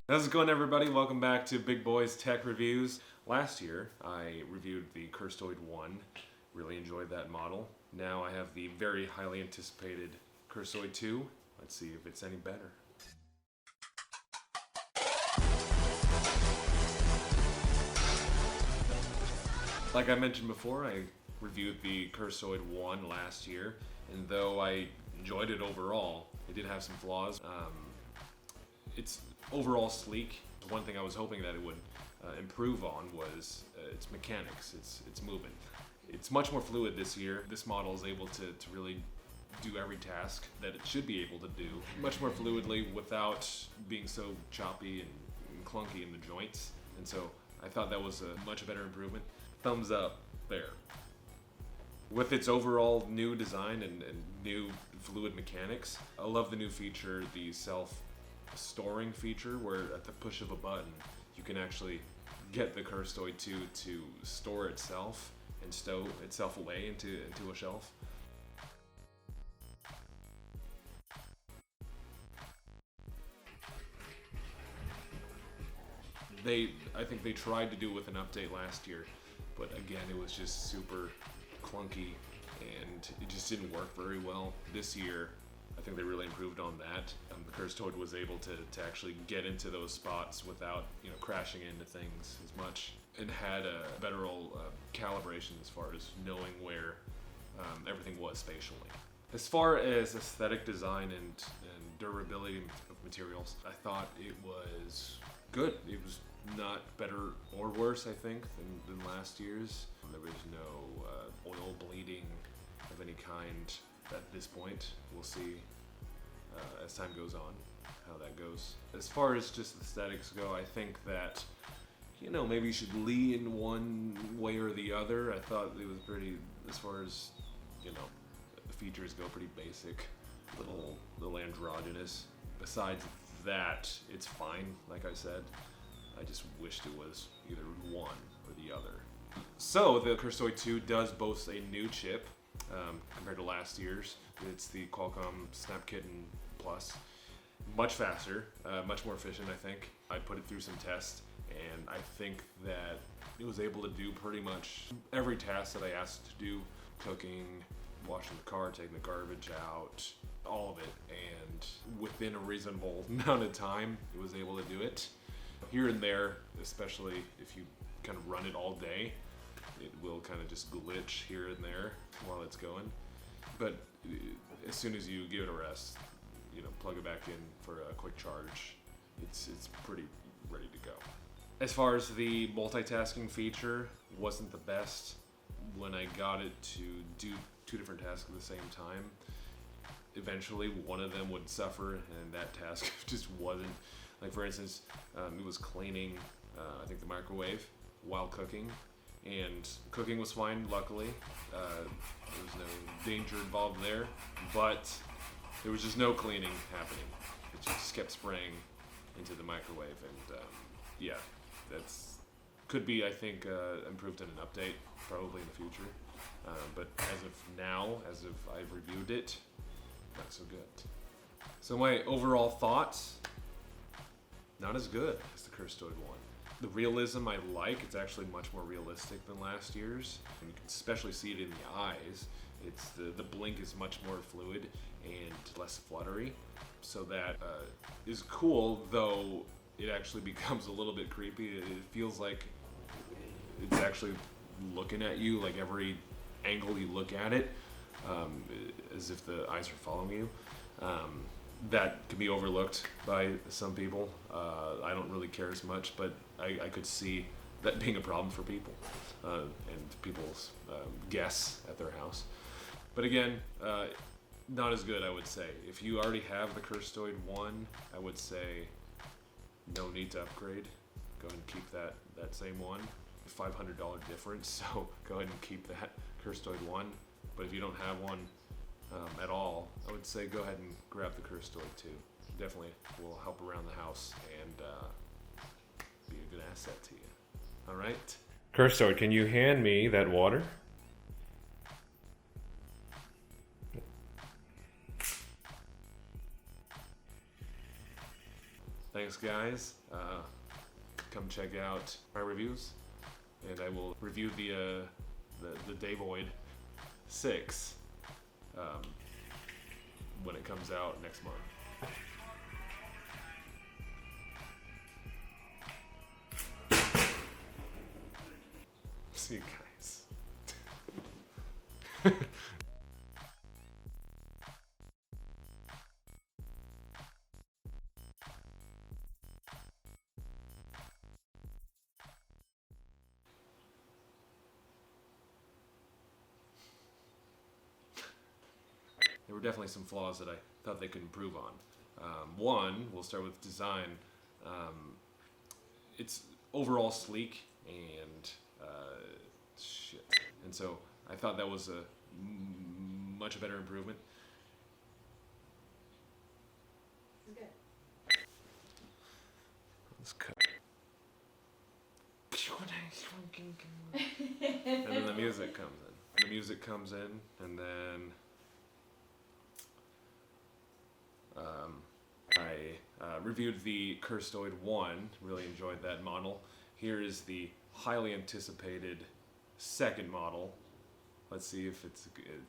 How's it going, everybody? Welcome back to Big Boi's Tech Reviews. Last year, I reviewed the Kirstoid2. Really enjoyed that model. Now I have the very highly anticipated Kirstoid2. Let's see if it's any better. Like I mentioned before, I reviewed the Kirstoid2 last year, and though I enjoyed it overall, it did have some flaws. It's overall sleek. One thing I was hoping that it would improve on was its mechanics, its movement. It's much more fluid this year. This model is able to really do every task that it should be able to do much more fluidly without being so choppy and clunky in the joints. And so I thought that was a much better improvement. Thumbs up there. With its overall new design and new fluid mechanics, I love the new feature, the self-storing feature, where at the push of a button, you can actually get the Kirstoid2 to store itself and stow itself away into a shelf. I think they tried to do it with an update last year, but again, it was just super clunky and it just didn't work very well. This year, I think they really improved on that. The Kirstoid was able to actually get into those spots without crashing into things as much, and had a better calibration as far as knowing where everything was spatially. As far as aesthetic design and durability of materials, I thought it was good. It was not better or worse, I think, than last year's. There was no oil bleeding of any kind at this point. We'll see as time goes on how that goes. As far as just aesthetics go, I think that maybe you should lean one way or the other. I thought it was pretty, as far as the features go, pretty basic, little androgynous. Besides that, it's fine. Like I said, I just wished it was either one or the other. So the Kirstoid2 does boast a new chip compared to last year's. It's the Qualcomm Snapkitten Plus. Much faster, much more efficient, I think. I put it through some tests, and I think that it was able to do pretty much every task that I asked it to do. Cooking, washing the car, taking the garbage out, all of it. And within a reasonable amount of time, it was able to do it. Here and there, especially if you kind of run it all day, it will kind of just glitch here and there while it's going. But as soon as you give it a rest, plug it back in for a quick charge, it's pretty ready to go. As far as the multitasking feature, wasn't the best. When I got it to do two different tasks at the same time, eventually one of them would suffer, and that task just wasn't. Like, for instance, it was cleaning, I think, the microwave while cooking, and cooking was fine, luckily. There was no danger involved there, but there was just no cleaning happening. It just kept spraying into the microwave, and yeah, that's could be, I think, improved in an update, probably in the future. But as of now, as of I've reviewed it, not so good. So my overall thoughts, not as good as the Kirstoid1. The realism I like. It's actually much more realistic than last year's. And you can especially see it in the eyes. It's the blink is much more fluid and less fluttery. So that is cool, though it actually becomes a little bit creepy. It feels like it's actually looking at you, like every angle you look at it, as if the eyes are following you. That can be overlooked by some people. I don't really care as much, but I could see that being a problem for people and people's guests at their house. But again, not as good, I would say. If you already have the Kirstoid1, I would say no need to upgrade. Go ahead and keep that same one. $500 difference, so go ahead and keep that Kirstoid1. But if you don't have one at all, I would say go ahead and grab the Kirstoid2. Definitely will help around the house and be a good asset to you. All right? Kirstoid, can you hand me that water? thanks guys. Come check out my reviews, and I will review the Davoid 6 when it comes out next month. See you guys. There were definitely some flaws that I thought they could improve on. One, we'll start with design. It's overall sleek and shit. And so I thought that was a much better improvement. It's good. Let's cut. And then the music comes in. The music comes in, and then I reviewed the Kirstoid2. Really enjoyed that model. Here is the highly anticipated second model. Let's see if it's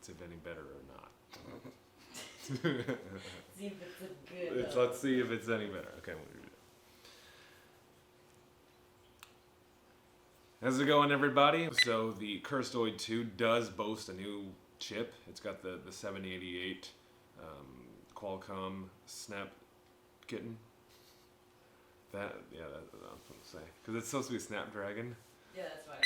any better or not. See if it's good. Let's see if it's any better. Okay. How's it going, everybody? So the Kirstoid2 does boast a new chip. It's got the 7088 Qualcomm Snap Kitten. That's what I'm supposed to say. Because it's supposed to be Snapdragon. Yeah, that's fine.